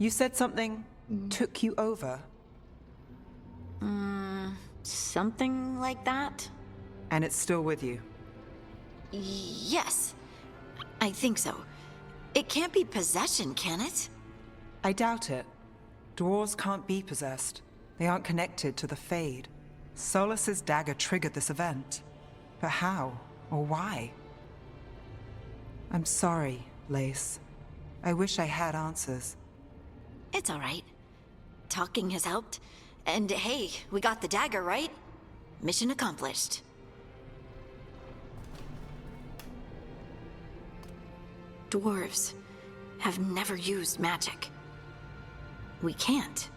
You said something took you over. Something like that? And it's still with you. Yes, I think so. It can't be possession, can it? I doubt it. Dwarves can't be possessed. They aren't connected to the Fade. Solus's dagger triggered this event. But how? Or why? I'm sorry, Lace. I wish I had answers. It's all right. Talking has helped. And hey, we got the dagger, right? Mission accomplished. Dwarves have never used magic. We can't.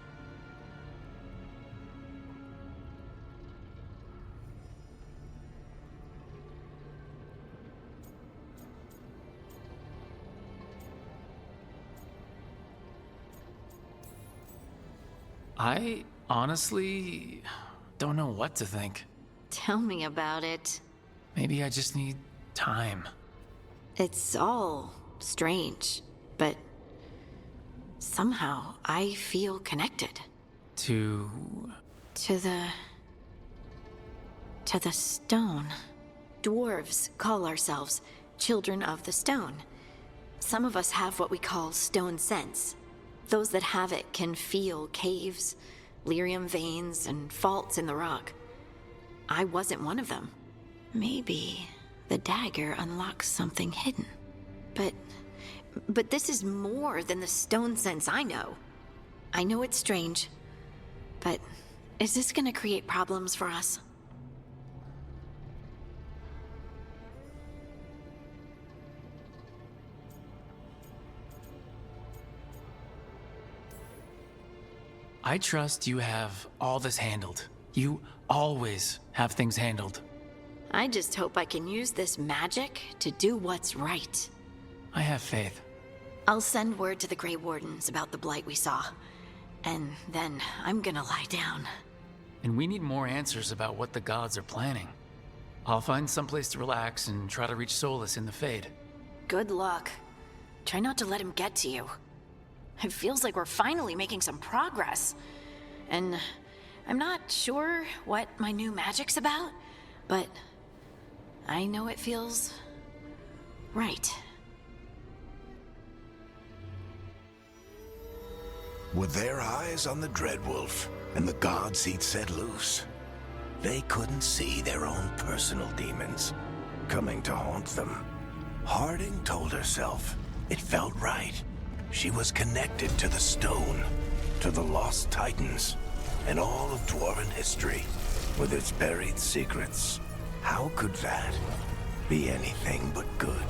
I honestly don't know what to think. Tell me about it. Maybe I just need time. It's all strange, but somehow I feel connected. To To the stone. Dwarves call ourselves children of the stone. Some of us have what we call stone sense. Those that have it can feel caves, lyrium veins, and faults in the rock. I wasn't one of them. Maybe the dagger unlocks something hidden. But this is more than the stone sense I know. I know it's strange, but is this gonna create problems for us? I trust you have all this handled. You always have things handled. I just hope I can use this magic to do what's right. I have faith. I'll send word to the Grey Wardens about the blight we saw. And then I'm gonna lie down. And we need more answers about what the gods are planning. I'll find someplace to relax and try to reach Solus in the Fade. Good luck. Try not to let him get to you. It feels like we're finally making some progress. And I'm not sure what my new magic's about, but I know it feels right. With their eyes on the Dreadwolf and the gods he'd set loose, they couldn't see their own personal demons coming to haunt them. Harding told herself it felt right. She was connected to the stone, to the lost titans, and all of Dwarven history, with its buried secrets. How could that be anything but good?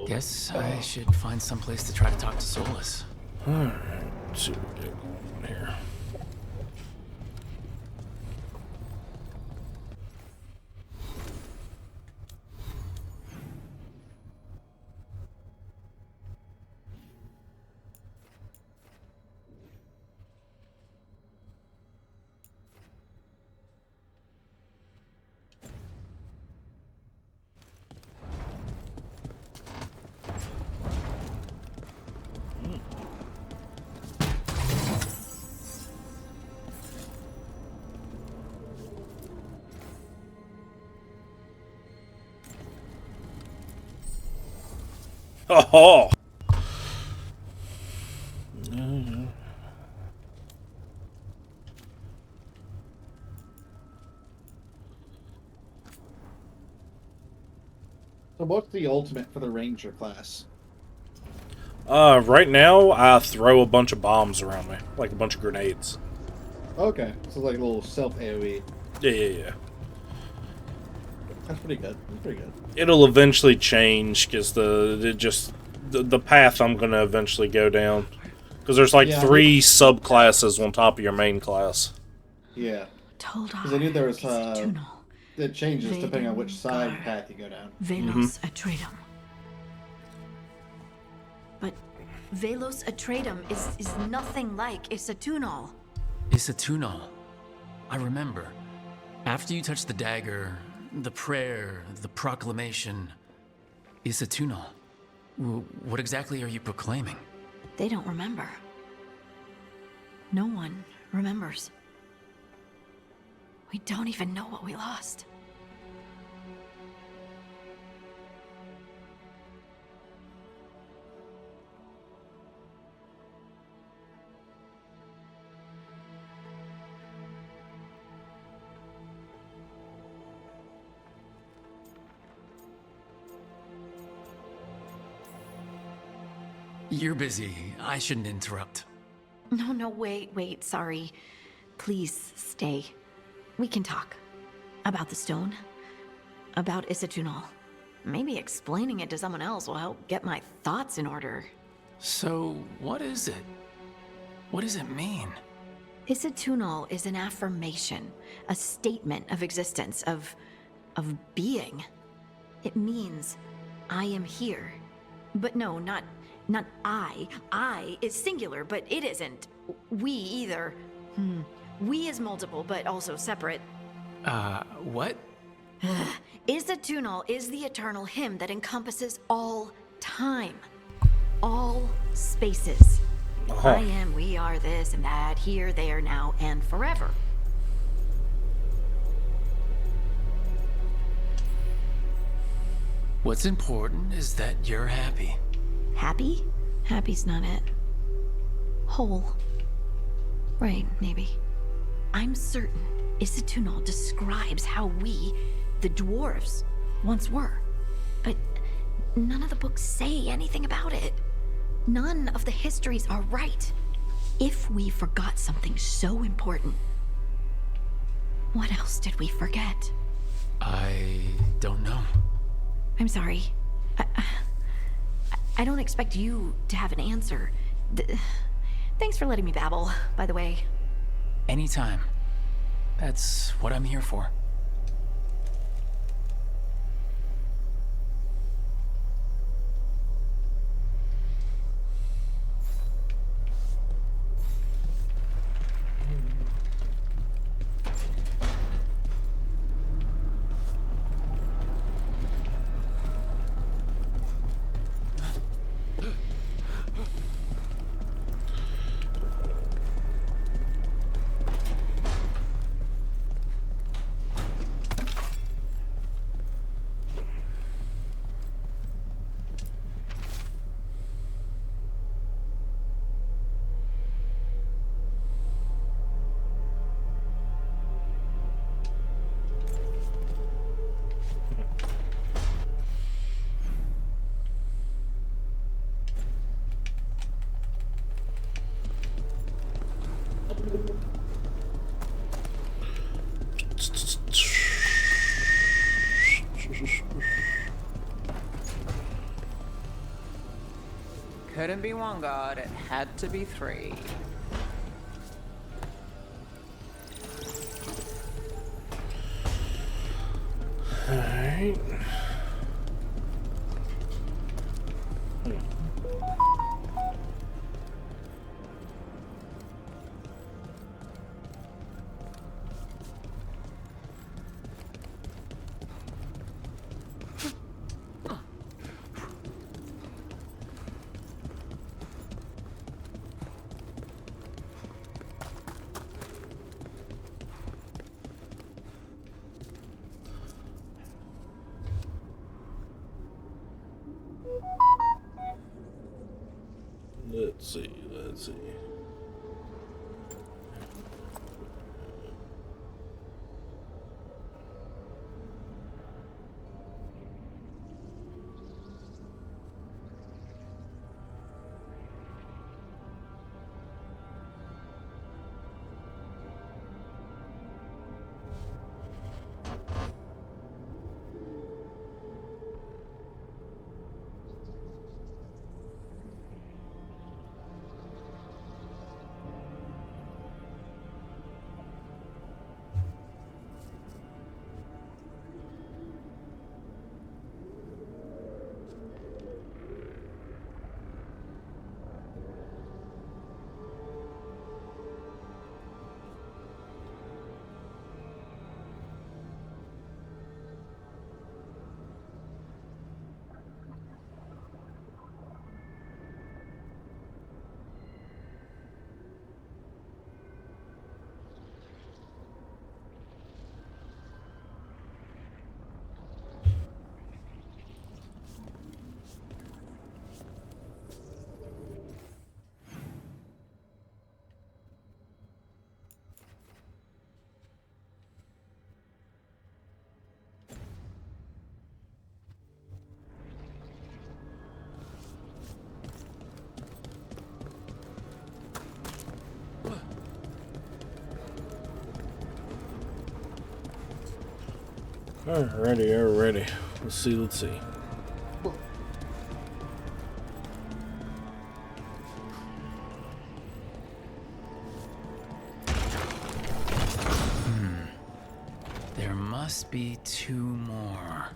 Guess I should find someplace to try to talk to Solus. Alright, let's see what we got going on here. Oh. So what's the ultimate for the ranger class? Right now I throw a bunch of bombs around me, like a bunch of grenades. Okay, so like a little self AoE. Yeah. That's pretty good. That's pretty good. It'll eventually change because the path I'm gonna eventually go down. Because there's like Yeah, 3 subclasses on top of your main class. Yeah, Told because I knew there was Tunnel. it changes depending on which side Veilguard. path you go down. Velos Atretum. But Velos Atretum is nothing like Isatunal. Isatunal. I remember. After you touched the dagger, the prayer, the proclamation. Isatunal. What exactly are you proclaiming? They don't remember. No one remembers. We don't even know what we lost. You're busy. I shouldn't interrupt. No, wait, sorry. Please stay. We can talk. About the stone. About Isatunal. Maybe explaining it to someone else will help get my thoughts in order. So, what is it? What does it mean? Isatunal is an affirmation, a statement of existence, of being. It means, I am here. But no, not I. I is singular, but it isn't. We either. We is multiple, but also separate. What? Isatunal is the eternal hymn that encompasses all time. All spaces. I am, we are, this and that, here, there, now, and forever. What's important is that you're happy. Happy? Happy's not it. Whole. Right, maybe. I'm certain Isatunal describes how we, the dwarves, once were. But none of the books say anything about it. None of the histories are right. If we forgot something so important, what else did we forget? I don't know. I'm sorry. I don't expect you to have an answer. Thanks for letting me babble, by the way. Anytime. That's what I'm here for. Couldn't be one god, it had to be 3. Alright. Let's see, let's see. Alrighty. Let's see. There must be 2 more.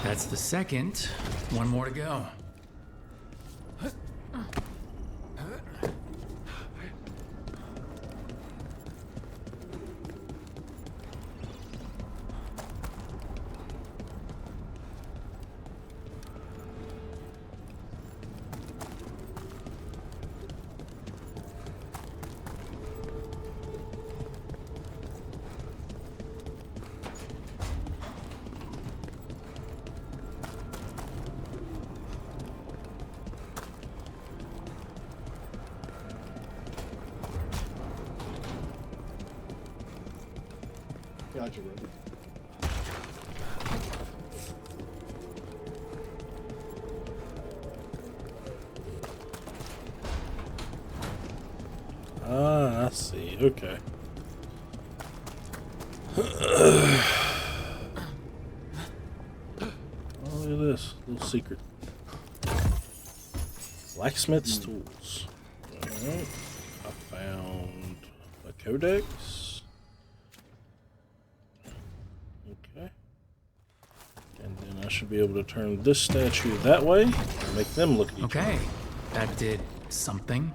That's the second. 1 more to go. Gotcha, Ruby. Ah, I see. Okay. Oh, look at this little secret. Blacksmith's tools. Alright. I found a codex. Okay. And then I should be able to turn this statue that way and make them look at each other. Okay, that did something.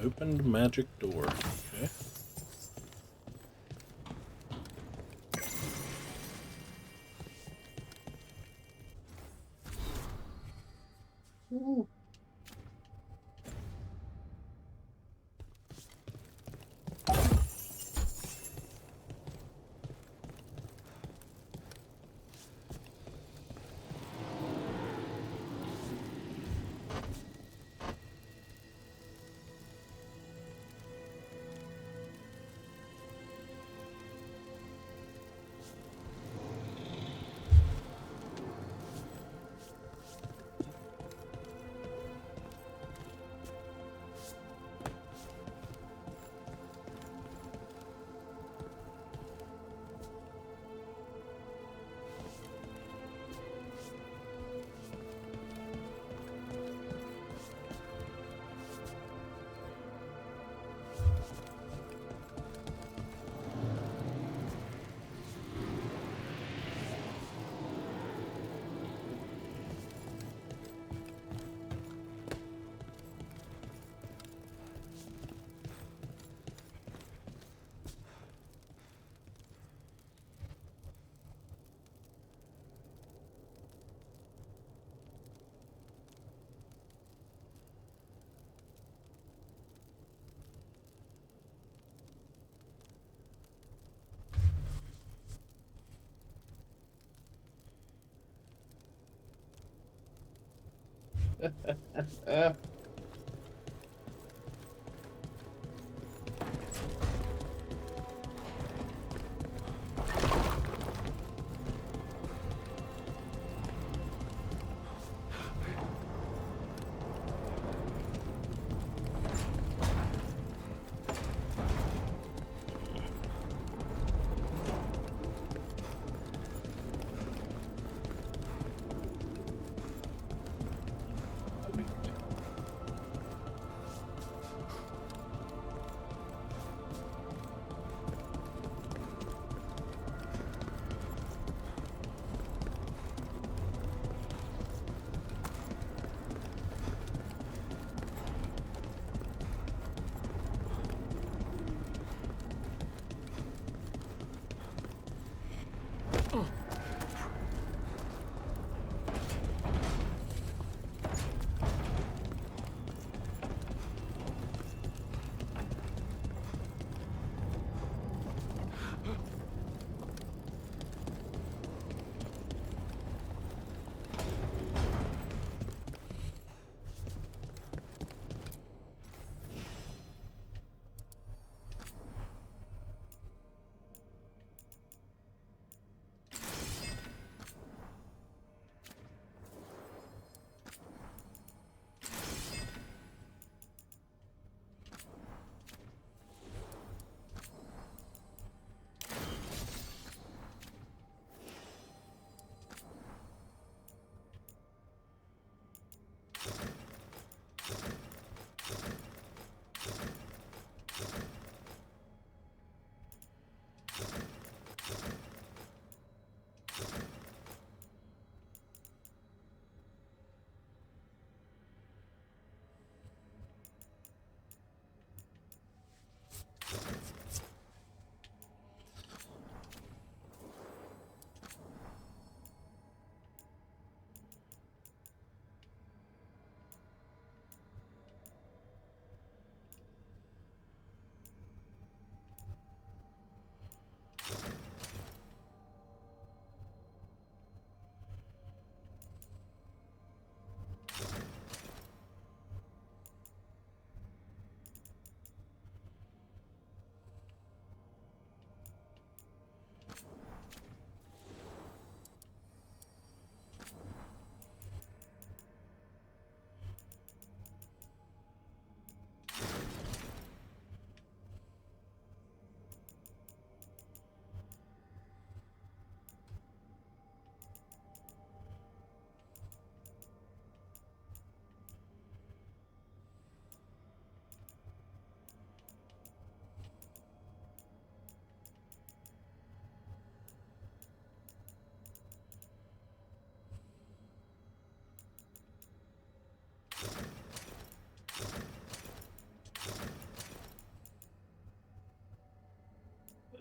Opened magic door. Okay.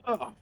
Oh.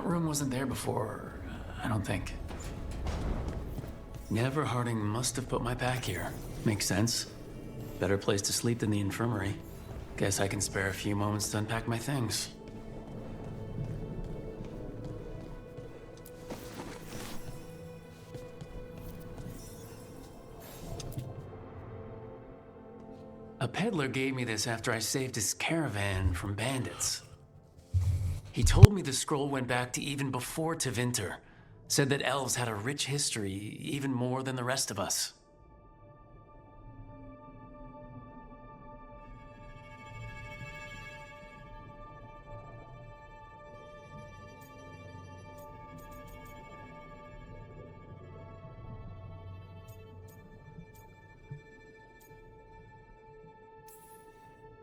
That room wasn't there before, I don't think. Never Harding must have put my pack here. Makes sense. Better place to sleep than the infirmary. Guess I can spare a few moments to unpack my things. A peddler gave me this after I saved his caravan from bandits. He told me the scroll went back to even before Tevinter. Said that elves had a rich history, even more than the rest of us.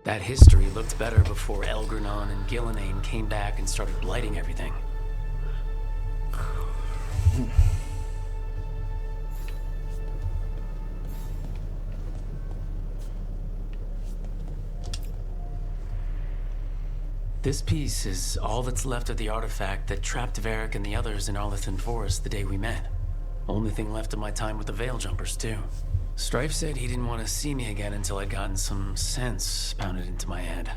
That history looked better before Elgernon and Gillenane came back and started blighting everything. This piece is all that's left of the artifact that trapped Varric and the others in Arlington Forest the day we met. Only thing left of my time with the Veil Jumpers, too. Strife said he didn't want to see me again until I'd gotten some sense pounded into my head.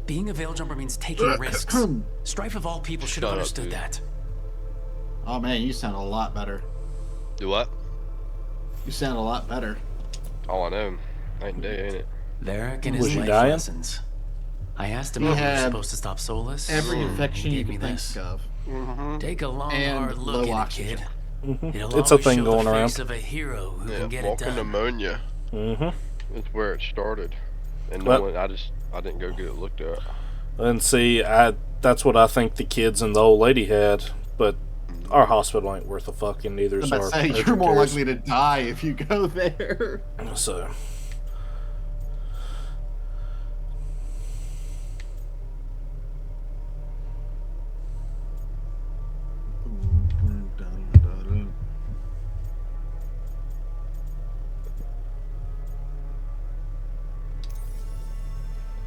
Being a Veil Jumper means taking risks. Strife of all people should have understood that. Oh man, you sound a lot better. Do what? You sound a lot better. Oh, I know. Night and day, ain't it? Varric and his Was you life dying? lessons. I asked him He how he was had supposed to stop Solus. Every and infection he you gave me can this. think of. Take a long, And hard look low at it, oxygen. kid. It'll It's a always thing show going the around. face of a hero who Yeah, can get it walking done. pneumonia. That's where it started. And Well- no one, I didn't go get it looked at. And see, that's what I think the kids and the old lady had, but our hospital ain't worth a fucking neither. I'm So about to our say, you're urgent more cares. likely to die if you go there. So.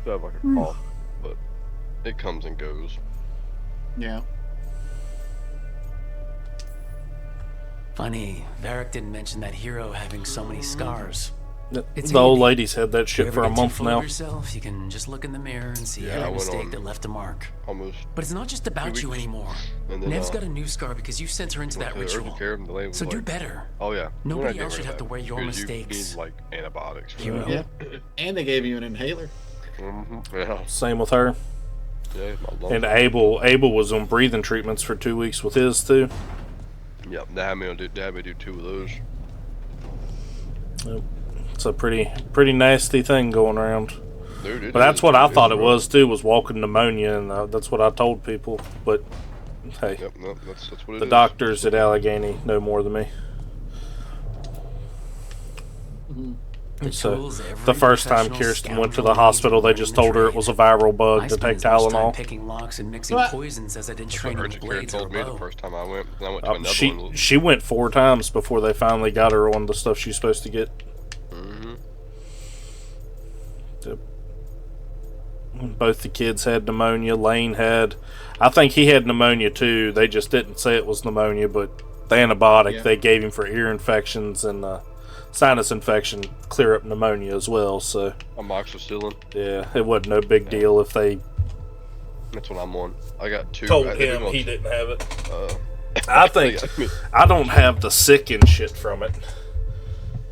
I have like a cough, but it comes and goes. Yeah. Funny, Varric didn't mention that hero having so many scars. It's The old handy. lady's had that You shit ever for a get too month full of now. yourself, you can just look in the mirror and see Yeah, I every went mistake on that left a mark. Almost. But it's not just about you weeks. anymore. And then, Nev's got a new scar because you sent her into went that to the urgent ritual. care, and the lady was So do like, better. Oh yeah. Nobody We're not else should getting have to rid wear of your that, mistakes. because you need like antibiotics. For Hero. that. Yeah. And they gave you an inhaler. Yeah. Same with her. Yeah. My lungs. And Abel was on breathing treatments for 2 weeks with his too. Yep. They had me do 2 of those. Yep. It's a pretty nasty thing going around. Dude, it But that's is. what I It thought is it rough. was too, was walking pneumonia, and that's what I told people. But hey, Yep. No, that's what it the is. doctors at Allegheny know more than me. The So tools every the first time professional Kirsten went to the scoundrel hospital, they needs just to learn told her the it was a trade. viral bug I to spent take as much time Tylenol. picking locks and mixing What? poisons as I did That's what training with urgent care blades or a told me the bow. first time I went. And I went to another one. She went 4 times before they finally got her on the stuff she's supposed to get. Yep. Both the kids had pneumonia. Lane I think he had pneumonia too. They just didn't say it was pneumonia, but the antibiotic they gave him for ear infections and sinus infection clear up pneumonia as well. So Amoxicillin. yeah, it wasn't no big deal if they That's what I'm on. I got 2. told I think him I'm he on- didn't have it. I I think got me. I don't have the sick and shit from it,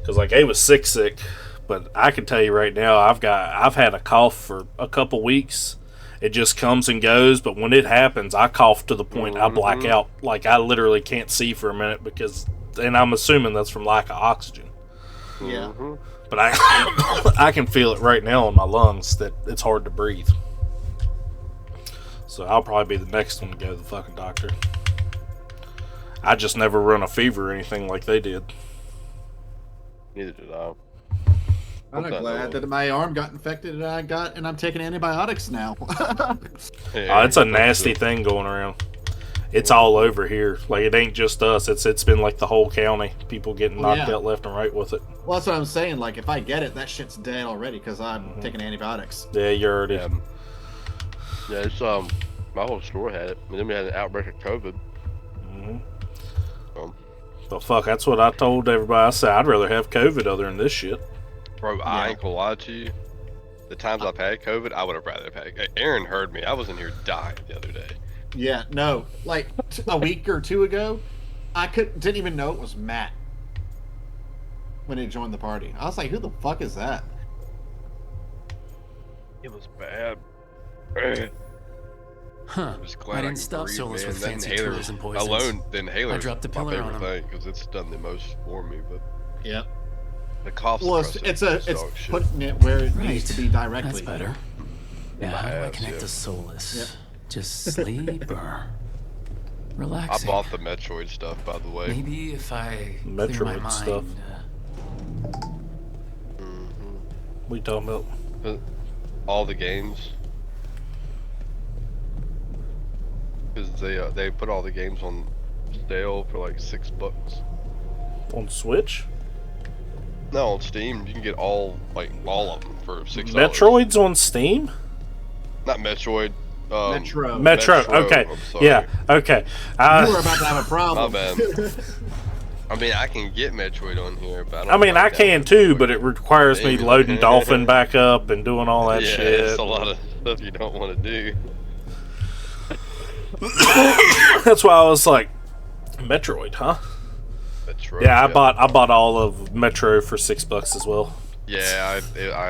because like A was sick, but I can tell you right now, I've had a cough for a couple weeks. It just comes and goes, but when it happens, I cough to the point I black out. Like I literally can't see for a minute and I'm assuming that's from lack of oxygen. Yeah. But I I can feel it right now in my lungs that it's hard to breathe. So I'll probably be the next one to go to the fucking doctor. I just never run a fever or anything like they did. Neither did I. I'm What's that, glad though? that my arm got infected and I'm taking antibiotics now. It's a nasty thing going around. It's all over here. Like it ain't just us. It's been like the whole county. People getting knocked out left and right with it. Well, that's what I'm saying. Like, if I get it, that shit's dead already because I'm taking antibiotics. Yeah, you're already. Yeah. Yeah, it's my whole store had it, and then we had an outbreak of COVID. But fuck, that's what I told everybody. I said I'd rather have COVID other than this shit. Bro, I ain't gonna lie to you. The times I've had COVID, I would have rather have had it. Aaron heard me. I was in here dying the other day. Yeah, no. Like a week or two ago, I didn't even know it was Matt when he joined the party. I was like, who the fuck is that? It was bad. Huh. I'm just I glad didn't stop breathe, Solus man. with That fancy inhaler tools and poisons. alone, the inhaler I dropped a my pillar favorite on him. thing because it's done the most for me. But Yep. the cough Well, suppressant it's dog shit. putting it where it Right. needs to be directly. That's better. Now, my how do I abs, connect yeah. to Solus? Yep. Just sleep or I relaxing? bought the Metroid stuff, by the way. Maybe if I clear my Metroid mind. stuff. What you talking about? All the games. Because they put all the games on sale for like $6. On Switch? No, on Steam you can get all of them for $6. Metroid's on Steam? Not Metroid. Metro. Okay. I'm sorry. Yeah. Okay. You were about to have a My problem. bad. I mean, I can get Metroid on here, but I mean, I like can that. too, but it requires me Maybe. loading Dolphin back up and doing all that Yeah, shit. it's a lot of stuff you don't want to do. That's why I was like, Metroid, huh? Metroid. Yeah, I bought all of Metro for $6 as well. Yeah,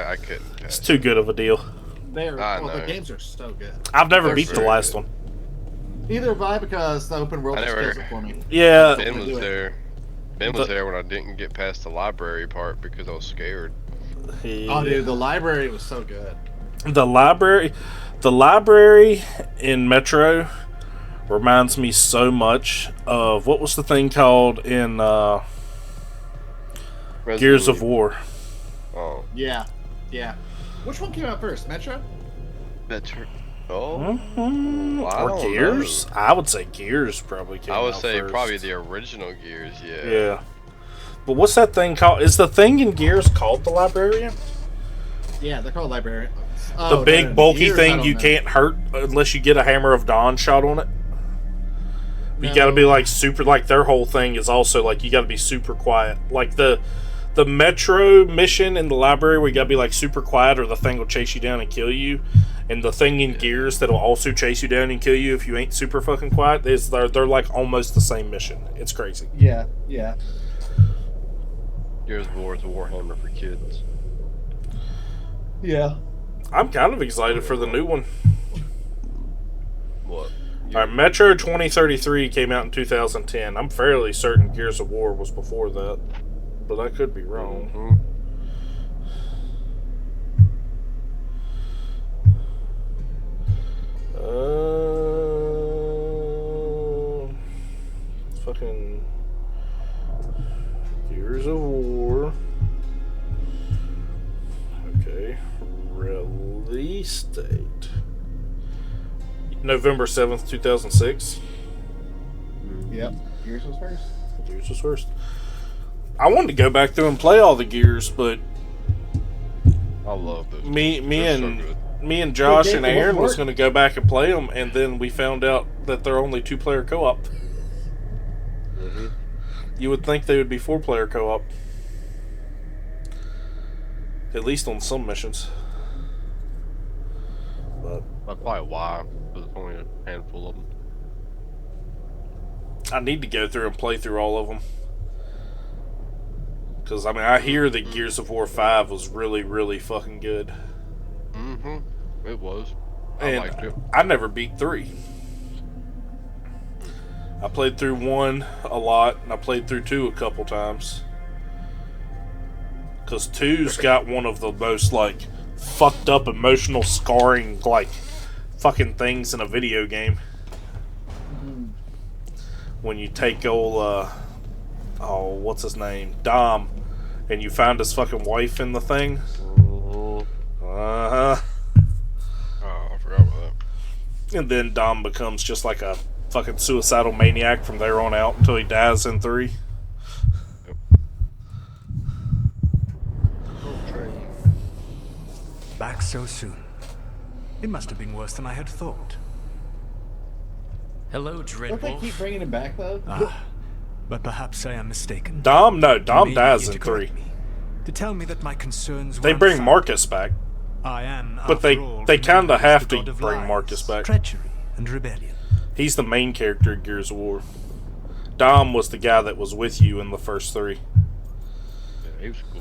I couldn't. It's too good of a deal. The know. games are so good. I've never They're beat the very last good. one. Neither have I because the open world I just never- kills it for me. Yeah, Ben do was it. there. Ben was But- there when I didn't get past the library part because I was scared. Oh, dude, the library was so good. the library in Metro reminds me so much of what was the thing called in Gears of Resident War. Oh, Yeah, yeah. Which one came out first, Metro? Metro. Oh, I Or don't Gears? know. I would say Gears probably came out I would say first. probably the original Gears. Yeah. Yeah. But what's that thing called? Is the thing in Gears called the Librarian? Yeah, they're called librarian. The big bulky thing you can't hurt unless you get a Hammer of Dawn shot on it? You gotta be like super, like their whole thing is also like you gotta be super quiet. Like the Metro mission in the library where you gotta be like super quiet or the thing will chase you down and kill you. And the thing in Gears that'll also chase you down and kill you if you ain't super fucking quiet, they're like almost the same mission. It's crazy. Yeah, yeah. Gears of War is a Warhammer for kids. Yeah. I'm kind of excited for the new one. What? Alright, Metro 2033 came out in 2010. I'm fairly certain Gears of War was before that. But I could be wrong. Mhm. Fucking Gears of War. Okay. Release date November 7th, 2006. Yep. Yours was first. Gears was first. I wanted to go back through and play all the Gears, but I love those. me They're so and good. me and Josh They and won't Aaron was work. going to go back and play them, and then we found out that they're only 2-player co-op. Mhm. You would think they would be 4-player co-op, at least on some missions. But That's probably why there's only a handful of them. I need to go through and play through all of them. Because, I mean, I hear that Gears of War 5 was really, really fucking good. Mm-hmm. It was. I liked it. And I never beat 3. I played through 1 a lot, and I played through 2 a couple times. Because 2's got one of the most, like, fucked up, emotional, scarring, like, fucking things in a video game. When you take old, what's his name? Dom, and you find his fucking wife in the thing. Mhm. Uh-huh. Oh, I forgot about that. And then Dom becomes just like a fucking suicidal maniac from there on out until he dies in 3. Back so soon. It must have been worse than I had thought. Hello, Don't they Dreadwolf. keep bringing him back though? But perhaps I am mistaken. Dom Maybe dies here in to 3. correct me, to tell me that my concerns They were bring unfounded. Marcus back, I am, but after all, they kind remembered of as have the to god of bring lies, Marcus back. treachery, and rebellion. He's the main character in Gears of War. Dom was the guy that was with you in the first 3. Yeah, he was cool.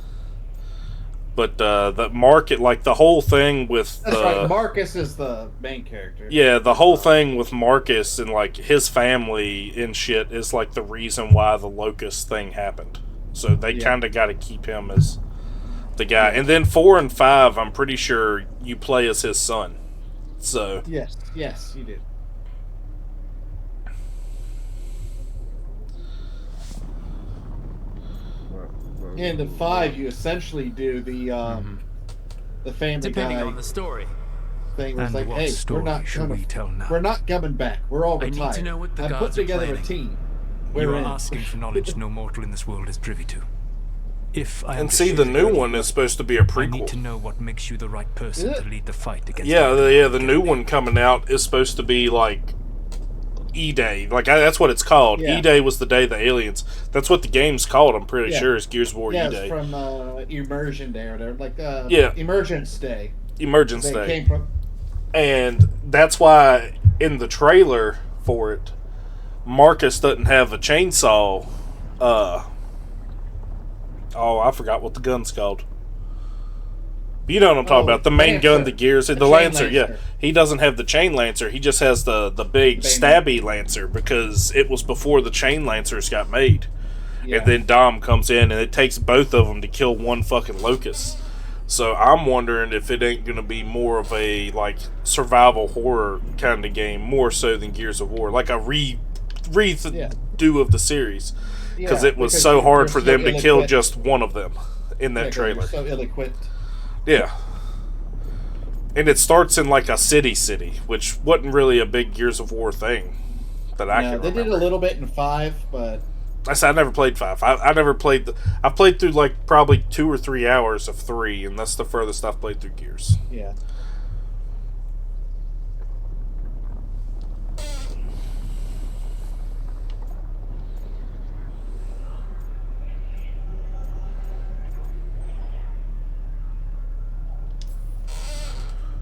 But the market, like the whole thing with That's right. Marcus is the main character. yeah, the whole thing with Marcus and like his family and shit is like the reason why the Locust thing happened. So they kind of got to keep him as the guy. And then 4 and 5, I'm pretty sure you play as his son. So Yes, you do. And in 5, you essentially do the Family Depending Guy on the story. thing. Was And like, what hey, story should we tell now? we're not coming back. We're all I need retired. to know what the I put gods are together a planning. team. You We're are in. asking for knowledge no mortal in this world is privy to. If I and see, the understood new correctly, one is supposed to be a I need to prequel. know what makes you the right person Yeah. to lead the fight against. Yeah, Alderaan the and new Gilliman. one coming out is supposed to be like E-Day. Like that's what it's called. Yeah. E-Day was the day the aliens. That's what the game's called. I'm pretty Yeah. sure it's Gears of War Yeah, E-Day. it's from Immersion Day or whatever. Like Yeah. Emergence Day. Emergence They Day. came from. And that's why in the trailer for it, Marcus doesn't have a chainsaw. I forgot what the gun's called. You know what I'm talking about. The main Lancer. gun, the gears, the chain Lancer, yeah. Lancer. He doesn't have the chain Lancer. He just has the big Bang. stabby Lancer because it was before the chain Lancers got made. Yeah. And then Dom comes in and it takes both of them to kill one fucking Locust. So I'm wondering if it ain't going to be more of a like survival horror kind of game, more so than Gears of War, like a redo of the series, because Yeah, it was because so hard you're for so them to kill ill-equipped. just one of them in that Yeah, 'cause trailer. you're so ill-equipped. Yeah. And it starts in like a city, which wasn't really a big Gears of War thing that I Yeah, can they remember. did a little bit in 5, but I said I never played 5. I never played. I played through like probably 2 or 3 hours of 3, and that's the furthest I've played through Gears. yeah.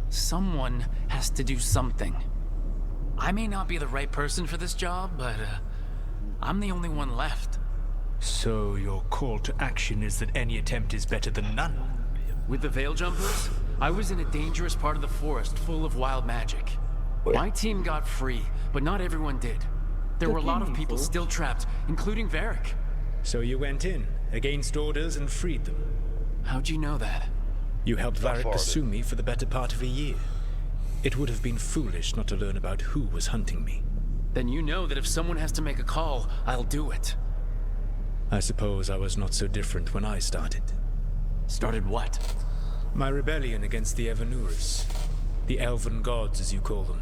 Someone has to do something. I may not be the right person for this job, but I'm the only one left. So your call to action is that any attempt is better than none. With the Veil Jumpers, I was in a dangerous part of the forest full of wild magic. My team got free, but not everyone did. There were a lot of people still trapped, including Varric. So you went in, against orders, and freed them. How'd you know that? You helped Varric far, pursue me for the better part of a year. It would have been foolish not to learn about who was hunting me. Then you know that if someone has to make a call, I'll do it. I suppose I was not so different when I started. Started what? My rebellion against the Evanurus. The elven gods, as you call them.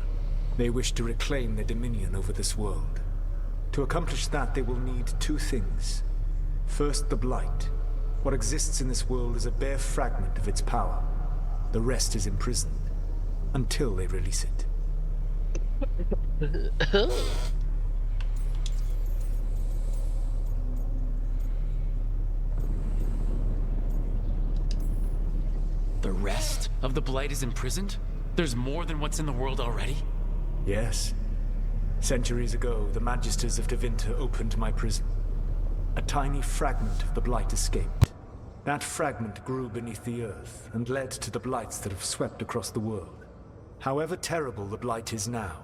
They wish to reclaim their dominion over this world. To accomplish that, they will need 2 things. First, the Blight. What exists in this world is a bare fragment of its power. The rest is imprisoned, until they release it. The rest of the Blight is imprisoned? There's more than what's in the world already? Yes. Centuries ago, the Magisters of Tevinter opened my prison. A tiny fragment of the Blight escaped. That fragment grew beneath the earth and led to the Blights that have swept across the world. However terrible the Blight is now,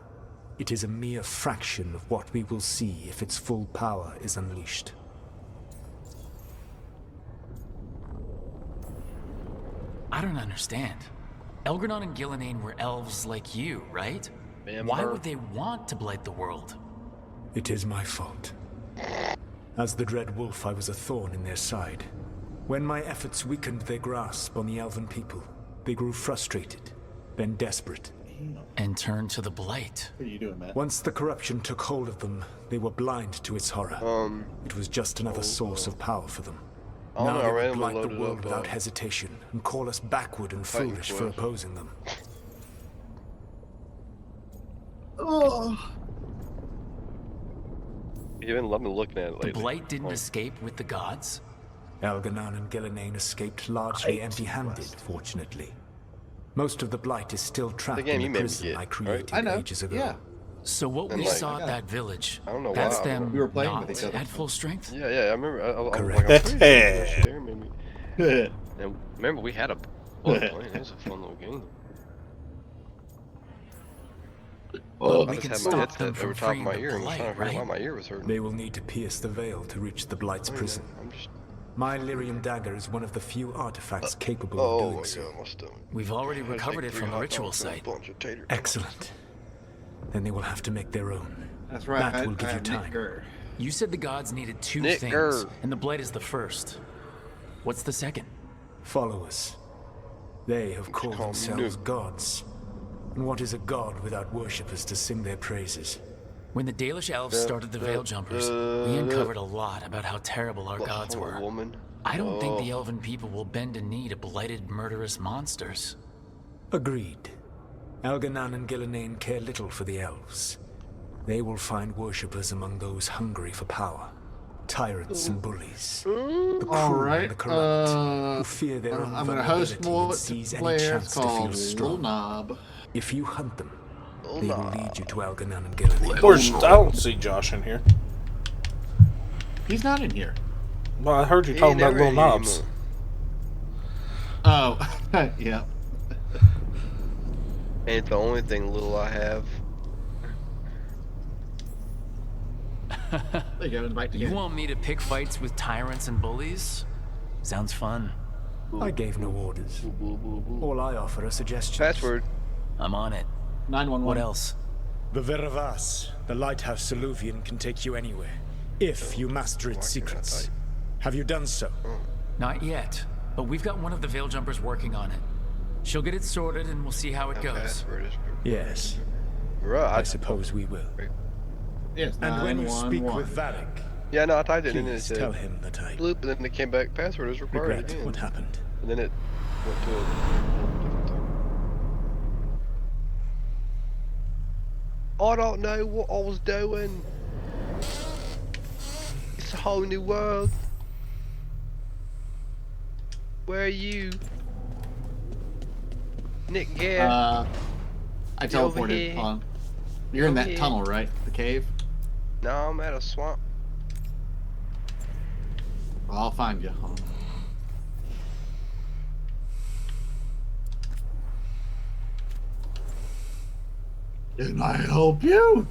it is a mere fraction of what we will see if its full power is unleashed. I don't understand. Elgranon and Gillinane were elves like you, right? Remember? Why would they want to blight the world? It is my fault. As the Dread Wolf, I was a thorn in their side. When my efforts weakened their grasp on the Elven people, they grew frustrated, then desperate. And turned to the Blight. What are you doing, Matt? Once the corruption took hold of them, they were blind to its horror. It was just another source of power for them. I don't Now know, they I will randomly blight the loaded world up, without hesitation and call us backward and Fighting foolish for Force. opposing them. Oh. You haven't been looking at it lately. The Blight didn't escape with the gods? Algernon and Gillenane escaped largely empty-handed, fortunately. Most of the Blight is still trapped game you in made the me prison get, I created I know. ages ago. Yeah. So what we like, saw at that village, I don't know that's why. them We were playing not with each other. at full strength? Yeah, I remember. I was Correct. like, I'm pretty sure there, maybe. And remember, we had a bullet point. It was a fun little game. Oh, I we just can had my stop headset them over from top of freeing my the ear and was Blight, trying to figure out right? why my ear was hurting. They will need to pierce the veil to reach the Blight's prison. I'm just. My Lyrium dagger is one of the few artifacts capable of Oh doing my so. god, my stomach. We've already I had to recovered take it 3 from the hot ritual dogs and a site. bunch of tater tots. Excellent. Then they will have to make their own. That's right. That will give I you have Nick time. Gurr. You said the gods needed 2 Nick things, Gurr. and the Blight is the first. What's the second? Followers. They have called call me themselves Nick. gods. And what is a god without worshippers to sing their praises? When the Dalish elves started the Veil Jumpers, we uncovered a lot about how terrible our gods Oh, were. woman. I don't think the elven people will bend a knee to blighted, murderous monsters. Agreed. Algernon and Gillenane care little for the elves. They will find worshippers among those hungry for power. Tyrants and bullies. The All cruel right. and the corrupt, who fear their own I'm gonna host vulnerability more and seize any players chance to feel called Little strong. Knob. If you hunt them, they will lead you to Algernon and Of Gillenane. course, I don't see Josh in here. He's not in here. Well, I heard you He talking about never little here knobs. Oh, yeah. Ain't the only thing little I have. There you go. Invite to You game. want me to pick fights with tyrants and bullies? Sounds fun. I gave no orders. All I offer are suggestions. Password. I'm on it. 911. What else? The Veravas, the lighthouse Soluvian, can take you anywhere, if you master its secrets. Have you done so? Not yet, but we've got one of the Veil Jumpers working on it. She'll get it sorted and we'll see how it goes. Password is. Yes, I Right. suppose we will. Yes, And when you speak 911. with Varric, Yeah, no, I typed it in and it please said tell him that I bloop, and then it came back. Password is required regret again. what happened. And then it went to a different thing. I don't know what I was doing. It's a whole new world. Where are you? Nick Gare. I You over teleported. here. Hold on. You're in Over that here. tunnel, right? The cave? No, I'm at a swamp. I'll find you. Hold on. Can I help you?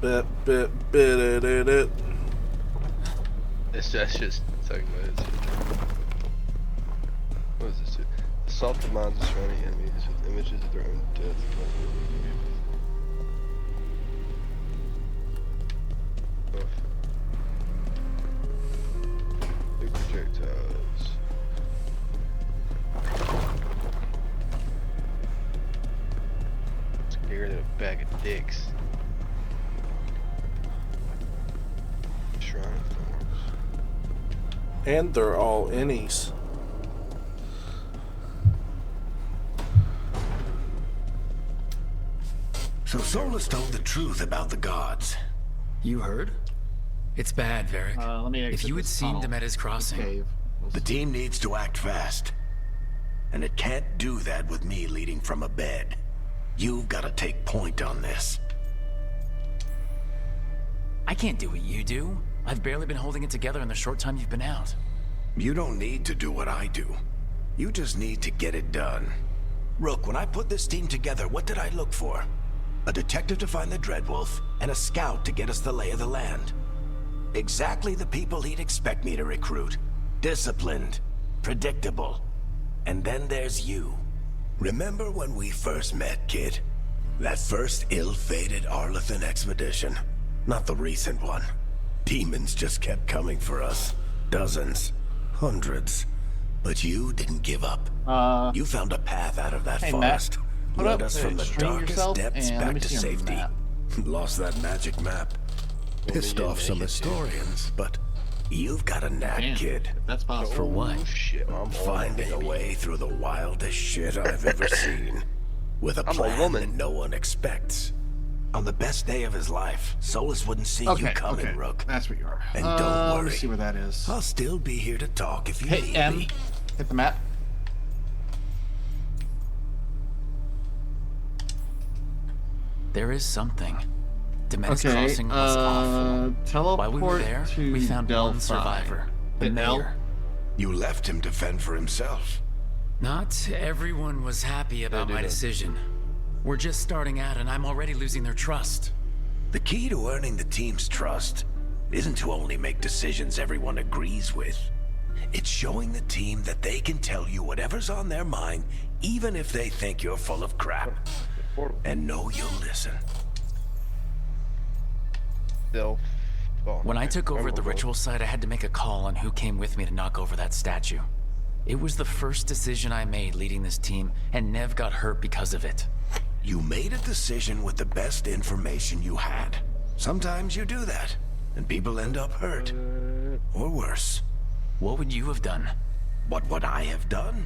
Bit, it. It's just talking about it. What is this? Assault the minds of surrounding enemies with images of their own death. Big projectiles. Scarier than a bag of dicks. Shrine of Thorns. And they're all innies. So Solus told the truth about the gods. You heard? It's bad, Varric. Let me If exit you had this seen tunnel. them at his crossing, Cave. The team needs to act fast. And it can't do that with me leading from a bed. You've got to take point on this. I can't do what you do. I've barely been holding it together in the short time you've been out. You don't need to do what I do. You just need to get it done. Rook, when I put this team together, what did I look for? A detective to find the Dreadwolf, and a scout to get us the lay of the land. Exactly the people he'd expect me to recruit. Disciplined, predictable. And then there's you. Remember when we first met, kid? That first ill-fated Arlethan expedition. Not the recent one. Demons just kept coming for us. Dozens. Hundreds. But you didn't give up. You found a path out of that Hey, forest. Matt. Put Led up us the from the stream darkest yourself depths and let back me to see your safety. map. Lost that magic map. pissed off some historians, but you've got a knack, Damn, kid. that's possible. For what? Oh, shit, I'm Finding a way through the wildest shit I've ever seen. With a I'm a plan woman. that no one expects. On the best day of his life, Solus wouldn't see you coming, Okay. Rook. That's what you are. And don't Let worry. me see where that is. I'll still be here to talk if you Hit need M. me. Hit the map. There is something. Demetis Okay. Crossing was awful. Teleport While we were there, to we found Delphi. one survivor, the Hit L. mayor. You left him to fend for himself. Not everyone was happy about my decision. We're just starting out, and I'm already losing their trust. The key to earning the team's trust isn't to only make decisions everyone agrees with. It's showing the team that they can tell you whatever's on their mind, even if they think you're full of crap. And know you'll listen. When I took over at the ritual site, I had to make a call on who came with me to knock over that statue. It was the first decision I made leading this team, and Nev got hurt because of it. You made a decision with the best information you had. Sometimes you do that, and people end up hurt. Or worse. What would you have done? What would I have done?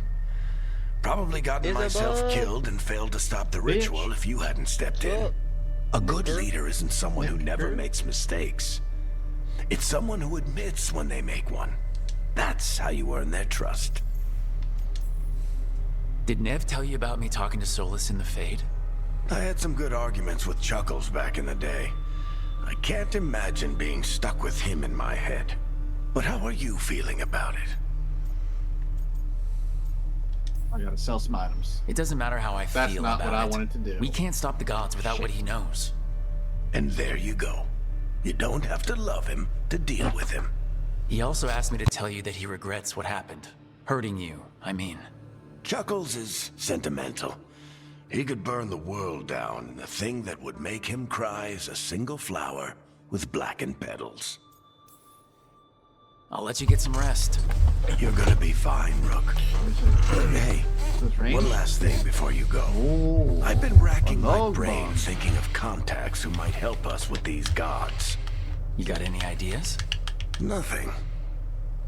Probably gotten myself killed and failed to stop the ritual if you hadn't stepped in. A good leader isn't someone who never makes mistakes. It's someone who admits when they make one. That's how you earn their trust. Did Nev tell you about me talking to Solus in the Fade? I had some good arguments with Chuckles back in the day. I can't imagine being stuck with him in my head. But how are you feeling about it? I gotta sell some items. It doesn't matter how I That's feel not about what I it. wanted to do. We can't stop the gods without what he knows. And there you go. You don't have to love him to deal with him. He also asked me to tell you that he regrets what happened. Hurting you, I mean. Chuckles is sentimental. He could burn the world down, and the thing that would make him cry is a single flower with blackened petals. I'll let you get some rest. You're gonna be fine, Rook. Hey, one last thing before you go. I've been racking my brain thinking of contacts who might help us with these gods. You got any ideas? Nothing.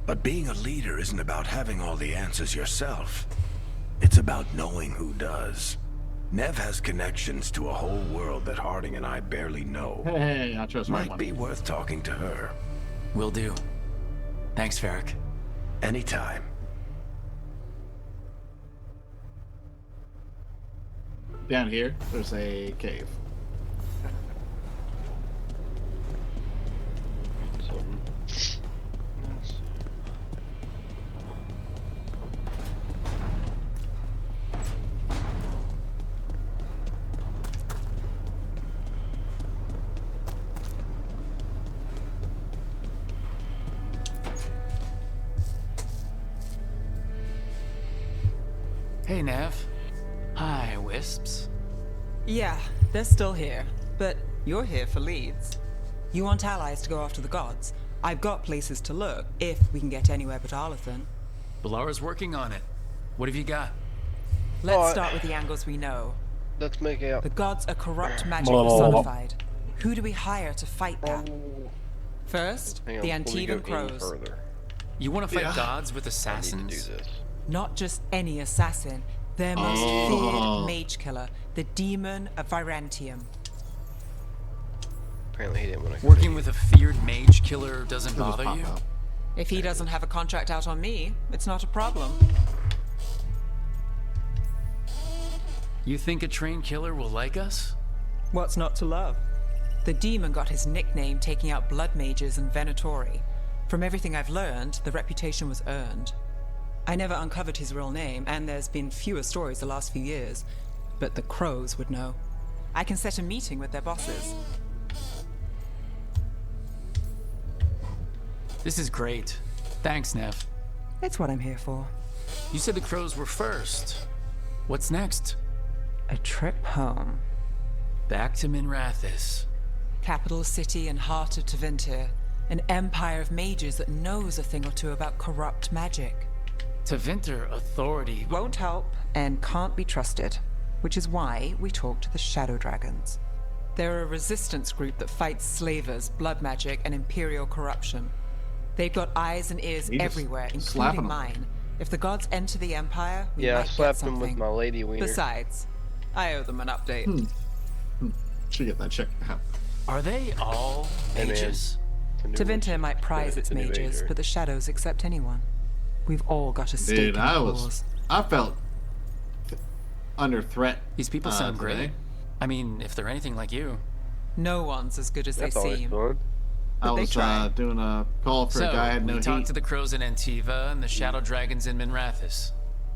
But being a leader isn't about having all the answers yourself. It's about knowing who does. Nev has connections to a whole world that Harding and I barely know. Hey, I chose my Might one. be worth talking to her. Will do. Thanks, Varric. Anytime. Down here, there's a cave. Hey, Nev. Hi, Wisps. Yeah, they're still here, but you're here for leads. You want allies to go after the gods? I've got places to look, if we can get anywhere but Arlathan. Balara's working on it. What have you got? Let's start with the angles we know. Let's make out. The gods are corrupt magic personified. Who do we hire to fight that? First, Hang on, the before we go Antivan any Crows. further, You want to fight gods with I need to assassins? do this. Not just any assassin, their most feared mage killer, the demon of Virantium. Apparently he didn't want to. Working with a feared mage killer doesn't bother you? If he doesn't have a contract out on me, it's not a problem. You think a trained killer will like us? What's not to love? The demon got his nickname taking out blood mages and Venatori. From everything I've learned, the reputation was earned. I never uncovered his real name, and there's been fewer stories the last few years. But the Crows would know. I can set a meeting with their bosses. This is great. Thanks, Nev. It's what I'm here for. You said the crows were first. What's next? A trip home. Back to Minrathis. Capital city and heart of Tevinter. An empire of mages that knows a thing or two about corrupt magic. Tevinter authority. Won't help and can't be trusted, which is why we talk to the Shadow Dragons. They're a resistance group that fights slavers, blood magic, and imperial corruption. They've got eyes and ears You just everywhere, slapping including 'em. mine. If the gods enter the Empire, we Yeah, I might get slapped him something. with my lady wiener. Besides, I owe them an update. Should get that checked out. Are they all Hey, man. mages? Tevinter might prize its It's a new mages, major. but the shadows accept anyone. We've all got a stake Dude, in the cause. I felt under threat. These people sound today. great. I mean, if they're anything like you. No one's as good as That's they always seem. fun. I they was try. doing a call for So, a guy who had we no talked heat. to the crows in Antiva and the shadow dragons in Minrathis.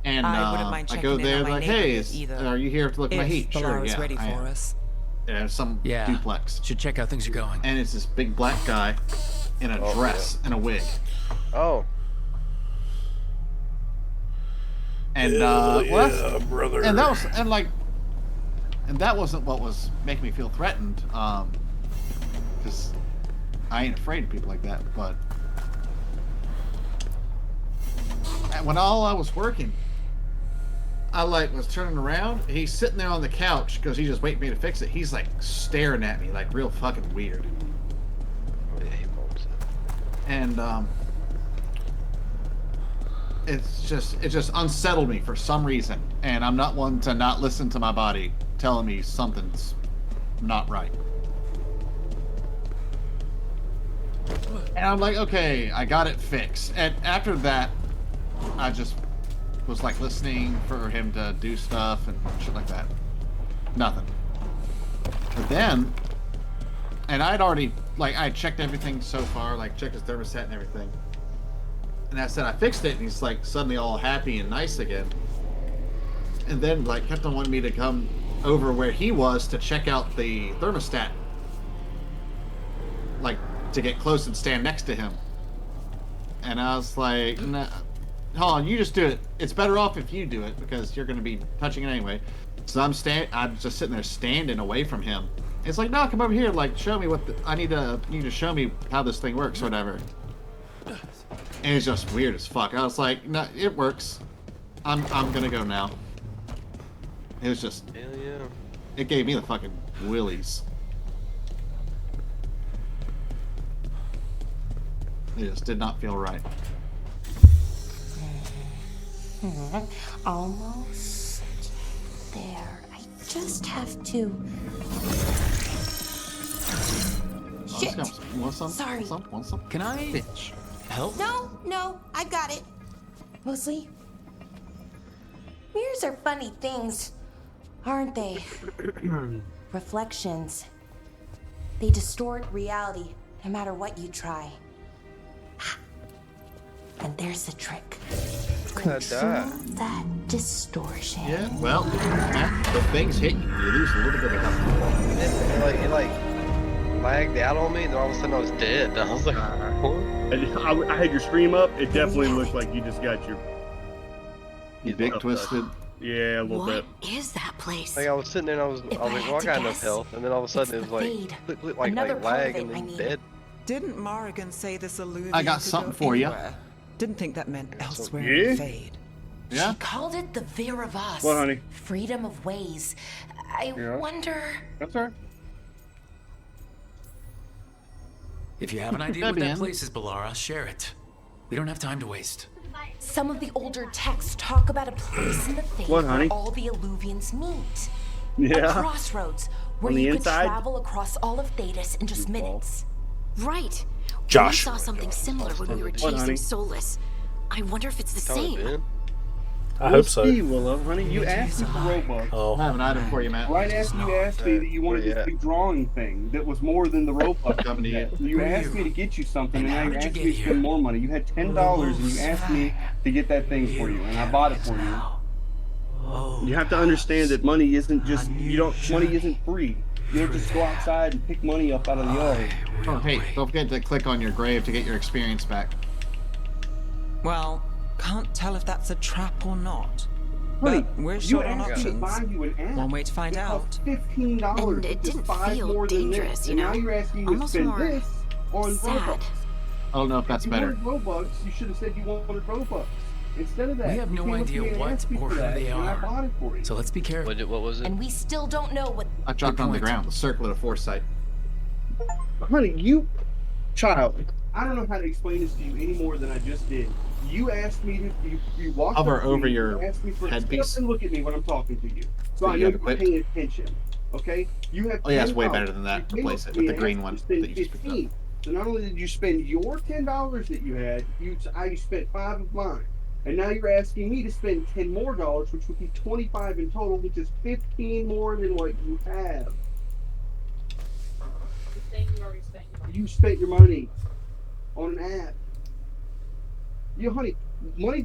And I wouldn't mind I checking go in there on my like, hey, neighborhood either. are you here to look at my If heat? Sure, Valara's yeah. ready I for am. us. Yeah, some Yeah. duplex. Should check how things are going. And it's this big black guy in a dress and a wig. Oh, And well, that's- brother. and that was and that wasn't what was making me feel threatened. Because I ain't afraid of people like that. But when all I was working, I was turning around. He's sitting there on the couch because he's just waiting for me to fix it. He's like staring at me like real fucking weird. oh yeah, he bumps it. And it just unsettled me for some reason, and I'm not one to not listen to my body telling me something's not right. And I'm like, okay, I got it fixed. And after that, I just was like listening for him to do stuff and shit like that. Nothing. But then, and I'd already I checked everything so far, checked his thermostat and everything. And I said I fixed it, and he's suddenly all happy and nice again. And then kept on wanting me to come over where he was to check out the thermostat, to get close and stand next to him. And I was like, nah, hold on, you just do it. It's better off if you do it because you're going to be touching it anyway. So I'm just sitting there standing away from him. It's like, no, come over here. Show me what I need to show me how this thing works, or whatever. And it's just weird as fuck. I was like, no, it works. I'm gonna go now. It was just, Hell yeah. it gave me the fucking willies. It just did not feel right. Almost there. I just have to. Shit! Want some? Sorry. Want some? Can I Bitch. help? No, I got it. Mostly. Mirrors are funny things, aren't they? Reflections. They distort reality, no matter what you try. And there's the trick. Control that distortion. Yeah, well, the things hit you, you lose a little bit of health. It lagged out on me, and then all of a sudden I was dead. I was like, what? And I had your stream up. It definitely looked like you just got your Dick twisted. yeah, a little What bit. is that place? I was sitting there and I was If like, I well, had I to got enough guess, health, and then all of a sudden it it's was the fade. click, Another part lag, of and it I then need. dead. Didn't Morrigan say this illusion I got could something go for ya. anywhere? Didn't think that meant elsewhere Yeah? in Fade. Yeah? She called it the Veer of Us. What, honey? Freedom of ways. I Yeah. wonder. That's all right. If you have an idea That'd what be that in. place is, Balara, share it. We don't have time to waste. Some of the older texts talk about a place in the Fade What, where honey? all the Illuvians meet. A Yeah. crossroads where On the you inside? could travel across all of Thedas in just minutes. Right. Josh. We saw something similar when we were What, honey? chasing Solus. I wonder if it's the Probably same. been. I hope so. See, Willow, honey, you asked me for Robux. I Oh, have an item for you, Matt. Right after you asked me that you wanted Where you this at? big drawing thing that was more than the Robux. Coming to you. You Who are asked you? me to get you something, And and how now you did you asked get me to spend here? more money. You had $10, and you asked me to get that thing for you, and I bought it for you. Oh, You have to understand that money isn't just money isn't free. You don't just go outside and pick money up out of the yard. Oh, hey, don't forget to click on your grave to get your experience back. Well, can't tell if that's a trap or not. Honey, But we're you short on asked me to options. buy you an app. One way to find It cost out. $15. And it which is didn't $5 feel more than dangerous, this. you And know? now you're asking me to Almost spend more this on sad. Robux. I don't know if that's If you better. wanted Robux, you should have said you wanted Robux. Instead of that, We have you no came up to idea me and what asked me or for who that, they and I are. bought it for you. So let's be careful. What was it? And we still don't know what. I dropped on the point. ground. The circlet of foresight. Honey, child, I don't know how to explain this to you any more than I just did. You asked me to, you walked Hover up to over me, your you asked me for headpiece. and look at me when I'm talking to you. So So I you know have you're equipped? paying attention. Okay? You have Oh yeah, it's way $10. better than that. You came Replace up it to with me the and green asked one me to spend that you just picked up. 15. So not only did you spend your $10 that you had, I spent 5 of mine. And now you're asking me to spend $10 more, which would be 25 in total, which is 15 more than what you have. You spent your money on an app. Honey, money